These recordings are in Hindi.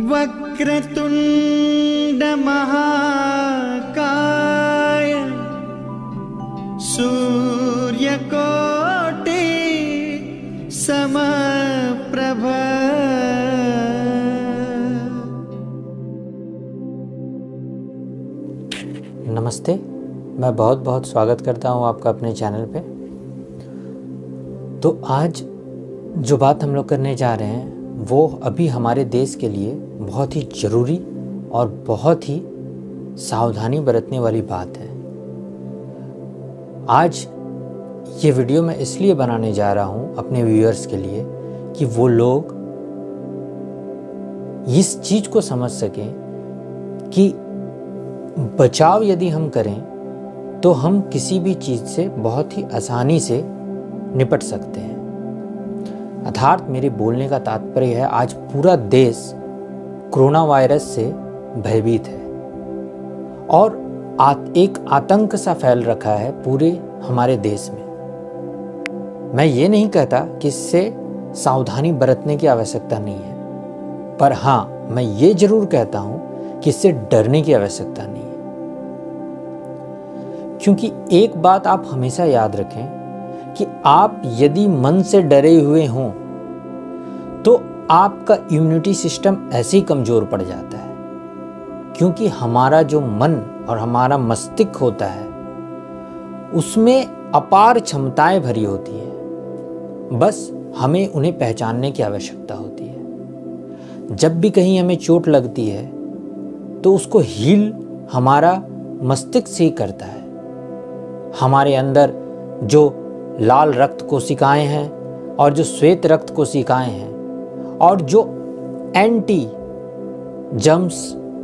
वक्रतुंड महाकाय सूर्यकोटि समप्रभ। नमस्ते, मैं बहुत बहुत स्वागत करता हूं आपका अपने चैनल पे। तो आज जो बात हम लोग करने जा रहे हैं वो अभी हमारे देश के लिए बहुत ही ज़रूरी और बहुत ही सावधानी बरतने वाली बात है। आज ये वीडियो मैं इसलिए बनाने जा रहा हूँ अपने व्यूअर्स के लिए कि वो लोग इस चीज़ को समझ सकें कि बचाव यदि हम करें तो हम किसी भी चीज़ से बहुत ही आसानी से निपट सकते हैं। अर्थात मेरे बोलने का तात्पर्य है, आज पूरा देश कोरोना वायरस से भयभीत है और एक आतंक सा फैल रखा है पूरे हमारे देश में। मैं ये नहीं कहता कि इससे सावधानी बरतने की आवश्यकता नहीं है, पर हाँ, मैं ये जरूर कहता हूँ कि इससे डरने की आवश्यकता नहीं है। क्योंकि एक बात आप हमेशा याद रखें कि आप यदि मन से डरे हुए हों तो आपका इम्यूनिटी सिस्टम ऐसे ही कमज़ोर पड़ जाता है, क्योंकि हमारा जो मन और हमारा मस्तिष्क होता है उसमें अपार क्षमताएं भरी होती हैं। बस हमें उन्हें पहचानने की आवश्यकता होती है। जब भी कहीं हमें चोट लगती है तो उसको हील हमारा मस्तिष्क से ही करता है। हमारे अंदर जो लाल रक्त कोशिकाएं हैं और जो श्वेत रक्त कोशिकाएं हैं और जो एंटी जर्म्स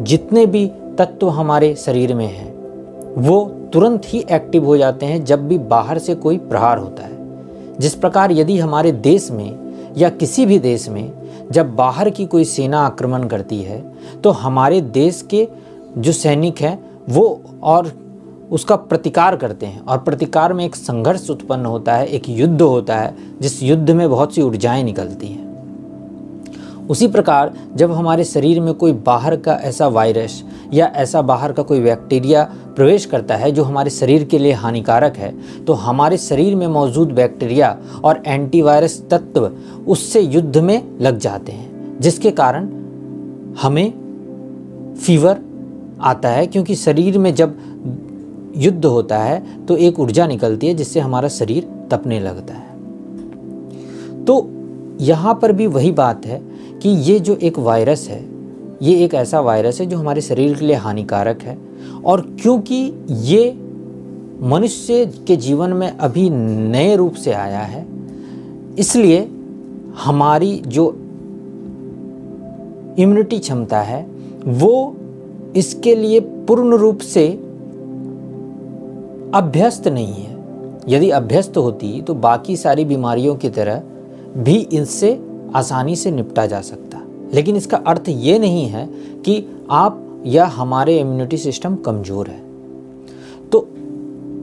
जितने भी तत्व हमारे शरीर में हैं वो तुरंत ही एक्टिव हो जाते हैं जब भी बाहर से कोई प्रहार होता है। जिस प्रकार यदि हमारे देश में या किसी भी देश में जब बाहर की कोई सेना आक्रमण करती है तो हमारे देश के जो सैनिक हैं वो और उसका प्रतिकार करते हैं, और प्रतिकार में एक संघर्ष उत्पन्न होता है, एक युद्ध होता है जिस युद्ध में बहुत सी ऊर्जाएं निकलती हैं। उसी प्रकार जब हमारे शरीर में कोई बाहर का ऐसा वायरस या ऐसा बाहर का कोई बैक्टीरिया प्रवेश करता है जो हमारे शरीर के लिए हानिकारक है, तो हमारे शरीर में मौजूद बैक्टीरिया और एंटीवायरस तत्व उससे युद्ध में लग जाते हैं, जिसके कारण हमें फीवर आता है। क्योंकि शरीर में जब युद्ध होता है तो एक ऊर्जा निकलती है जिससे हमारा शरीर तपने लगता है। तो यहाँ पर भी वही बात है कि ये जो एक वायरस है ये एक ऐसा वायरस है जो हमारे शरीर के लिए हानिकारक है, और क्योंकि ये मनुष्य के जीवन में अभी नए रूप से आया है इसलिए हमारी जो इम्यूनिटी क्षमता है वो इसके लिए पूर्ण रूप से अभ्यस्त नहीं है। यदि अभ्यस्त होती तो बाकी सारी बीमारियों की तरह भी इनसे आसानी से निपटा जा सकता, लेकिन इसका अर्थ ये नहीं है कि आप या हमारे इम्यूनिटी सिस्टम कमज़ोर है। तो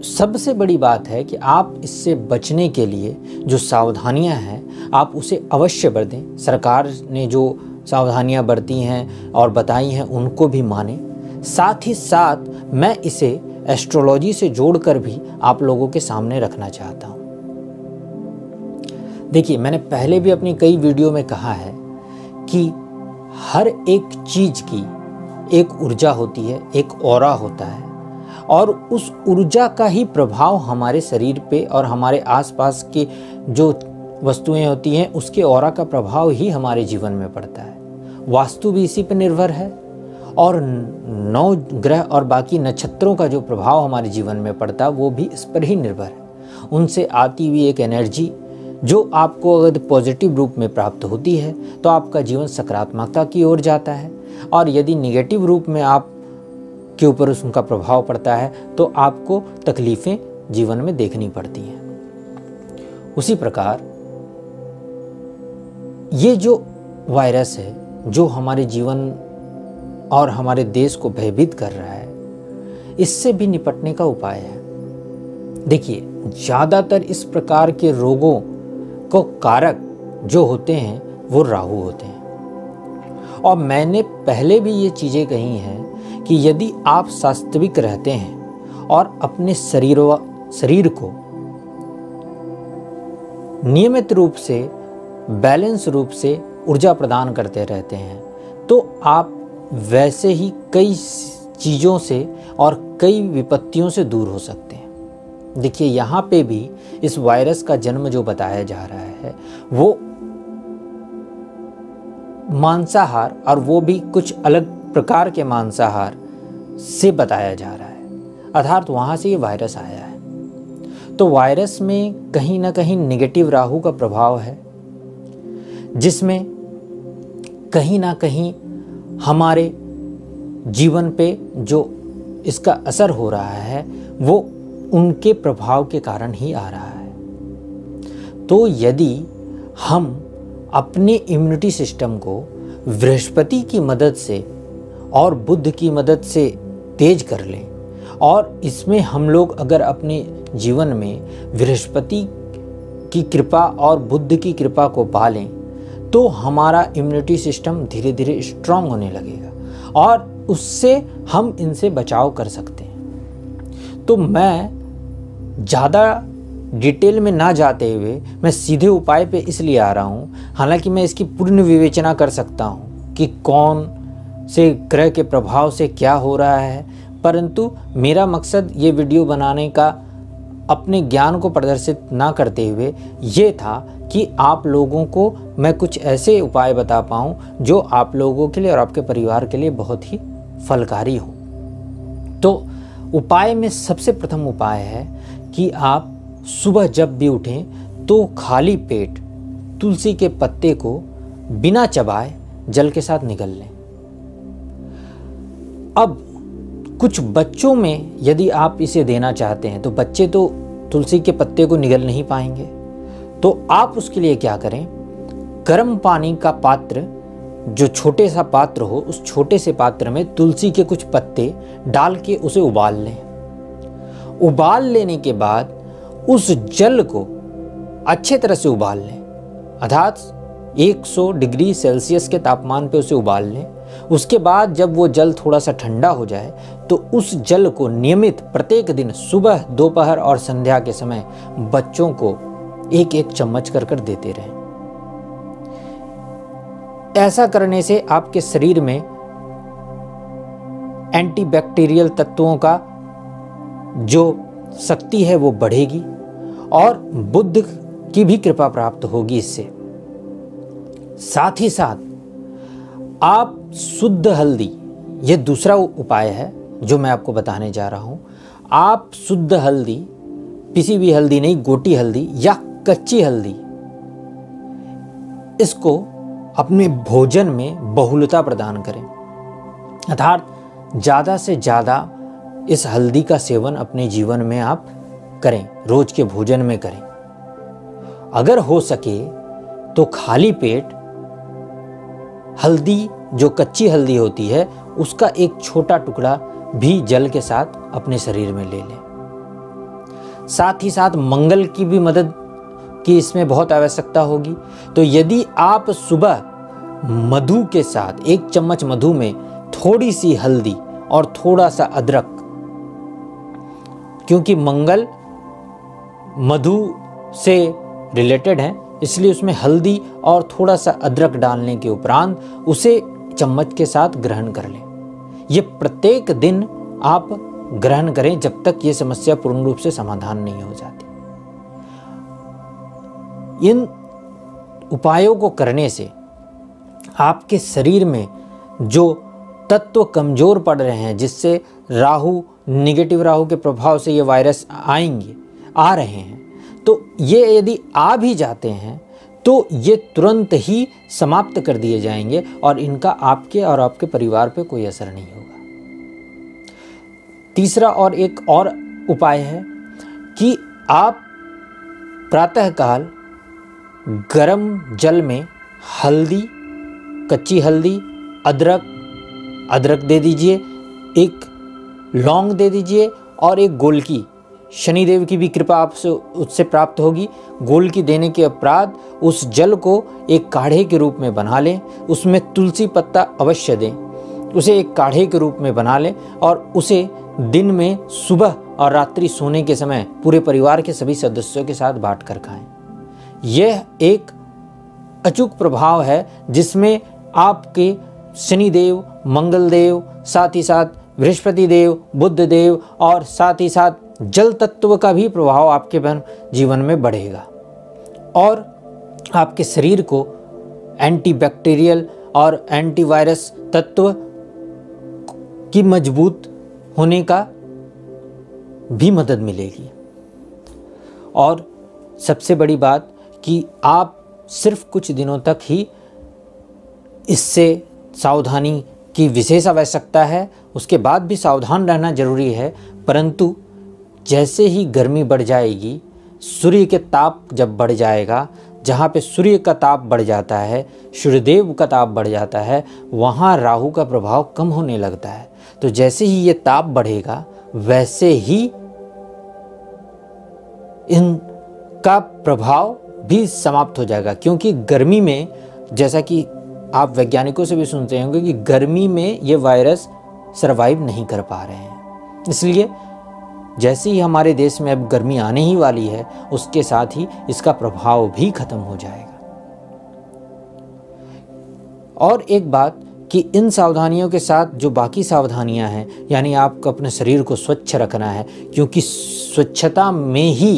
सबसे बड़ी बात है कि आप इससे बचने के लिए जो सावधानियां हैं आप उसे अवश्य बरतें। सरकार ने जो सावधानियां बरती हैं और बताई हैं उनको भी माने। साथ ही साथ मैं इसे एस्ट्रोलॉजी से जोड़कर भी आप लोगों के सामने रखना चाहता हूं। देखिए, मैंने पहले भी अपनी कई वीडियो में कहा है कि हर एक चीज की एक ऊर्जा होती है, एक ऑरा होता है, और उस ऊर्जा का ही प्रभाव हमारे शरीर पे और हमारे आसपास की जो वस्तुएं होती हैं उसके ऑरा का प्रभाव ही हमारे जीवन में पड़ता है। वास्तु भी इसी पर निर्भर है, और 9 ग्रह और बाकी नक्षत्रों का जो प्रभाव हमारे जीवन में पड़ता है वो भी इस पर ही निर्भर है। उनसे आती हुई एक एनर्जी जो आपको अगर पॉजिटिव रूप में प्राप्त होती है तो आपका जीवन सकारात्मकता की ओर जाता है, और यदि निगेटिव रूप में आप के ऊपर उनका प्रभाव पड़ता है तो आपको तकलीफ़ें जीवन में देखनी पड़ती हैं। उसी प्रकार ये जो वायरस है जो हमारे जीवन और हमारे देश को भयभीत कर रहा है, इससे भी निपटने का उपाय है। देखिए, ज़्यादातर इस प्रकार के रोगों को कारक जो होते हैं वो राहु होते हैं, और मैंने पहले भी ये चीज़ें कही हैं कि यदि आप वास्तविक रहते हैं और अपने शरीर को नियमित रूप से, बैलेंस रूप से ऊर्जा प्रदान करते रहते हैं, तो आप वैसे ही कई चीज़ों से और कई विपत्तियों से दूर हो सकते हैं। देखिए, यहाँ पे भी इस वायरस का जन्म जो बताया जा रहा है वो मांसाहार, और वो भी कुछ अलग प्रकार के मांसाहार से बताया जा रहा है, अर्थात वहाँ से ये वायरस आया है। तो वायरस में कहीं ना कहीं नेगेटिव राहु का प्रभाव है, जिसमें कहीं ना कहीं हमारे जीवन पे जो इसका असर हो रहा है वो उनके प्रभाव के कारण ही आ रहा है। तो यदि हम अपने इम्यूनिटी सिस्टम को बृहस्पति की मदद से और बुध की मदद से तेज कर लें, और इसमें हम लोग अगर अपने जीवन में बृहस्पति की कृपा और बुध की कृपा को पालें, तो हमारा इम्यूनिटी सिस्टम धीरे धीरे स्ट्रांग होने लगेगा और उससे हम इनसे बचाव कर सकते हैं। तो मैं ज़्यादा डिटेल में ना जाते हुए मैं सीधे उपाय पे इसलिए आ रहा हूँ, हालांकि मैं इसकी पूर्ण विवेचना कर सकता हूँ कि कौन से ग्रह के प्रभाव से क्या हो रहा है, परंतु मेरा मकसद ये वीडियो बनाने का अपने ज्ञान को प्रदर्शित ना करते हुए ये था कि आप लोगों को मैं कुछ ऐसे उपाय बता पाऊँ जो आप लोगों के लिए और आपके परिवार के लिए बहुत ही फलकारी हो। तो उपाय में सबसे प्रथम उपाय है कि आप सुबह जब भी उठें तो खाली पेट तुलसी के पत्ते को बिना चबाए जल के साथ निगल लें। अब कुछ बच्चों में यदि आप इसे देना चाहते हैं तो बच्चे तो तुलसी के पत्ते को निगल नहीं पाएंगे, तो आप उसके लिए क्या करें, गर्म पानी का पात्र, जो छोटे सा पात्र हो, उस छोटे से पात्र में तुलसी के कुछ पत्ते डाल के उसे उबाल लें। उबाल लेने के बाद उस जल को अच्छे तरह से उबाल लें, अर्थात 100 डिग्री सेल्सियस के तापमान पे उसे उबाल लें। उसके बाद जब वो जल थोड़ा सा ठंडा हो जाए तो उस जल को नियमित प्रत्येक दिन सुबह, दोपहर और संध्या के समय बच्चों को एक एक चम्मच कर देते रहें। ऐसा करने से आपके शरीर में एंटीबैक्टीरियल तत्वों का जो शक्ति है वो बढ़ेगी और बुद्ध की भी कृपा प्राप्त होगी इससे। साथ ही साथ आप शुद्ध हल्दी, यह दूसरा उपाय है जो मैं आपको बताने जा रहा हूं। आप शुद्ध हल्दी, पिसी हुई हल्दी नहीं, गोटी हल्दी या कच्ची हल्दी, इसको अपने भोजन में बहुलता प्रदान करें, अर्थात ज़्यादा से ज़्यादा इस हल्दी का सेवन अपने जीवन में आप करें, रोज के भोजन में करें। अगर हो सके तो खाली पेट हल्दी, जो कच्ची हल्दी होती है, उसका एक छोटा टुकड़ा भी जल के साथ अपने शरीर में ले लें। साथ ही साथ मंगल की भी मदद की इसमें बहुत आवश्यकता होगी। तो यदि आप सुबह मधु के साथ 1 चम्मच मधु में थोड़ी सी हल्दी और थोड़ा सा अदरक, क्योंकि मंगल मधु से रिलेटेड है इसलिए उसमें हल्दी और थोड़ा सा अदरक डालने के उपरांत उसे चम्मच के साथ ग्रहण कर लें। ये प्रत्येक दिन आप ग्रहण करें जब तक ये समस्या पूर्ण रूप से समाधान नहीं हो जाती। इन उपायों को करने से आपके शरीर में जो तत्व कमजोर पड़ रहे हैं, जिससे राहु, निगेटिव राहु के प्रभाव से ये वायरस आ रहे हैं, तो ये यदि आ भी जाते हैं तो ये तुरंत ही समाप्त कर दिए जाएंगे और इनका आपके और आपके परिवार पे कोई असर नहीं होगा। तीसरा और एक और उपाय है कि आप प्रातःकाल गर्म जल में हल्दी, कच्ची हल्दी, अदरक दे दीजिए, एक लौंग दे दीजिए और एक गोलकी शनिदेव की भी कृपा आपसे उससे प्राप्त होगी। गोल की देने के उपरांत उस जल को एक काढ़े के रूप में बना लें, उसमें तुलसी पत्ता अवश्य दें, उसे एक काढ़े के रूप में बना लें और उसे दिन में सुबह और रात्रि सोने के समय पूरे परिवार के सभी सदस्यों के साथ बांट कर खाएं। यह एक अचूक प्रभाव है जिसमें आपके शनिदेव, मंगलदेव, साथ ही साथ बृहस्पति देव, बुध देव और साथ ही साथ जल तत्व का भी प्रभाव आपके जीवन में बढ़ेगा और आपके शरीर को एंटीबैक्टीरियल और एंटीवायरस तत्व की मजबूत होने का भी मदद मिलेगी। और सबसे बड़ी बात कि आप सिर्फ कुछ दिनों तक ही इससे सावधानी की विशेष आवश्यकता है, उसके बाद भी सावधान रहना जरूरी है, परंतु जैसे ही गर्मी बढ़ जाएगी, सूर्य के ताप जब बढ़ जाएगा, जहाँ पे सूर्य का ताप बढ़ जाता है, सूर्यदेव का ताप बढ़ जाता है, वहाँ राहु का प्रभाव कम होने लगता है। तो जैसे ही ये ताप बढ़ेगा वैसे ही इनका प्रभाव भी समाप्त हो जाएगा, क्योंकि गर्मी में, जैसा कि आप वैज्ञानिकों से भी सुनते होंगे कि गर्मी में ये वायरस सरवाइव नहीं कर पा रहे हैं। इसलिए जैसे ही हमारे देश में अब गर्मी आने ही वाली है, उसके साथ ही इसका प्रभाव भी खत्म हो जाएगा। और एक बात कि इन सावधानियों के साथ जो बाकी सावधानियां हैं, यानी आपको अपने शरीर को स्वच्छ रखना है, क्योंकि स्वच्छता में ही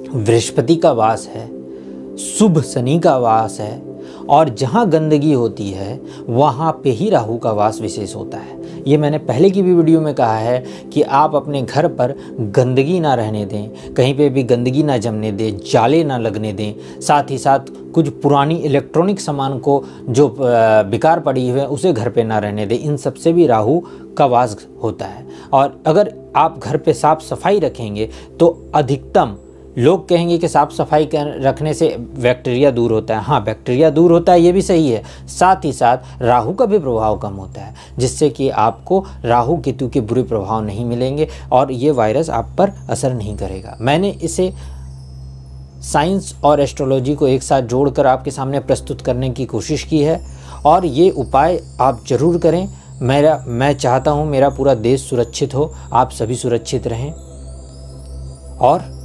बृहस्पति का वास है, शुभ शनि का वास है, और जहाँ गंदगी होती है वहाँ पे ही राहु का वास विशेष होता है। ये मैंने पहले की भी वीडियो में कहा है कि आप अपने घर पर गंदगी ना रहने दें, कहीं पे भी गंदगी ना जमने दें, जाले ना लगने दें। साथ ही साथ कुछ पुरानी इलेक्ट्रॉनिक सामान को जो बेकार पड़ी हुई है उसे घर पे ना रहने दें। इन सब से भी राहु का वास होता है। और अगर आप घर पे साफ सफाई रखेंगे तो अधिकतम लोग कहेंगे कि साफ़ सफाई रखने से बैक्टीरिया दूर होता है। हाँ, बैक्टीरिया दूर होता है, ये भी सही है। साथ ही साथ राहु का भी प्रभाव कम होता है, जिससे कि आपको राहु केतु के बुरे प्रभाव नहीं मिलेंगे और ये वायरस आप पर असर नहीं करेगा। मैंने इसे साइंस और एस्ट्रोलॉजी को एक साथ जोड़कर आपके सामने प्रस्तुत करने की कोशिश की है और ये उपाय आप ज़रूर करें। मैं चाहता हूँ मेरा पूरा देश सुरक्षित हो, आप सभी सुरक्षित रहें। और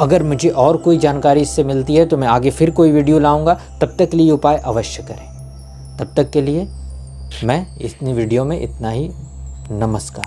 अगर मुझे और कोई जानकारी इससे मिलती है तो मैं आगे फिर कोई वीडियो लाऊंगा। तब तक के लिए उपाय अवश्य करें। तब तक के लिए मैं इतनी वीडियो में इतना ही। नमस्कार।